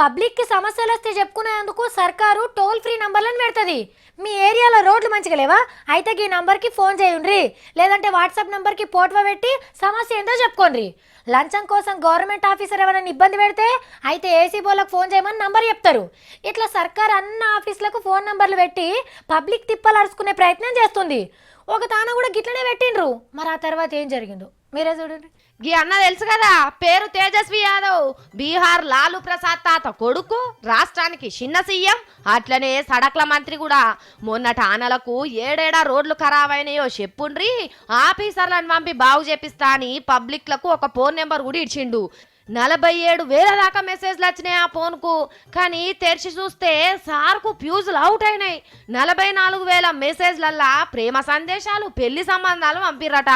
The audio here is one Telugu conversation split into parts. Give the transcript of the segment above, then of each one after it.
పబ్లిక్ కి సమస్యలు వస్తే చెప్పుకునేందుకు సర్కారు టోల్ ఫ్రీ నంబర్లను పెడుతుంది. మీ ఏరియాలో రోడ్లు మంచిగా లేవా అయితే ఈ నంబర్కి ఫోన్ చేయండి, లేదంటే వాట్సాప్ నంబర్కి ఫోటో పెట్టి సమస్య ఏంటో చెప్పుకోండి. లంచం కోసం గవర్నమెంట్ ఆఫీసర్ ఎవరైనా ఇబ్బంది పెడితే అయితే ఏసీ బోలకు ఫోన్ చేయమని నంబర్ చెప్తారు. ఇట్లా సర్కార్ అన్ని ఆఫీసులకు ఫోన్ నంబర్లు పెట్టి పబ్లిక్ తిప్పలు అరుచుకునే ప్రయత్నం చేస్తుంది. ఒక తాన కూడా గిట్లనే పెట్టిండ్రు. మరి ఆ తర్వాత ఏం జరిగిందో మీరే చూడండి. గీ అన్న తెలుసు కదా, పేరు తేజస్వి యాదవ్, బీహార్ లాలూ ప్రసాద్ తాత కొడుకు, రాష్ట్రానికి చిన్న సీఎం, అట్లనే సడక్ల మంత్రి కూడా. మొన్నటి ఆనలకు ఏడేడా రోడ్లు ఖరాబ్ అయినాయో చెప్పుండ్రి, ఆఫీసర్లను పంపి బాగు చేపిస్తా అని పబ్లిక్లకు ఒక ఫోన్ నెంబర్ కూడా ఇచ్చిండు. 47,000 దాకా మెసేజ్లు వచ్చినాయి ఆ ఫోన్కు. కానీ తెరిచి చూస్తే సార్కు ఫ్యూజులు అవుట్ అయినాయి. 44,000 మెసేజ్లల్లా ప్రేమ సందేశాలు, పెళ్లి సంబంధాలు పంపిర్రట.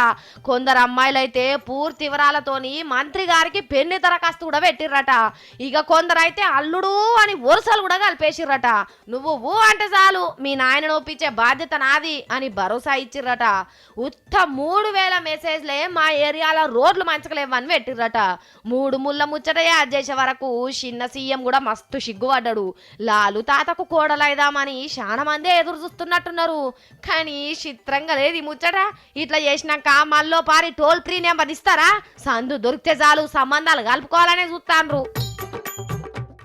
కొందరు అమ్మాయిలైతే పూర్తి వివరాలతోని మంత్రి గారికి పెళ్లి దరఖాస్తు కూడా పెట్టిర్రట. ఇక కొందరైతే అల్లుడు అని వరుసలు కూడా కలిపేసిర్రట. నువ్వు ఊ అంటే చాలు మీ నాయనను ఒప్పించే బాధ్యత నాది అని భరోసా ఇచ్చిర్రట. ఉత్త 3,000 మెసేజ్లే మా ఏరియాలో రోడ్లు మంచకలేవని పెట్టిర్రట. 3 ముళ్ళ ముచ్చట యాద్ చేసే వరకు చిన్న సీఎం కూడా మస్తు సిగ్గుపడ్డాడు. లాలు తాతకు కోడలైదామని చాలా మంది ఎదురు చూస్తున్నట్టున్నారు. కానీ చిత్రంగా లేదు ఈ ముచ్చట. ఇట్లా చేసినాక మళ్ళీ పారి టోల్ ఫ్రీ నెంబర్ ఇస్తారా? సందు దొరికితే చాలు సంబంధాలు కలుపుకోవాలనే చూస్తాండ్రు.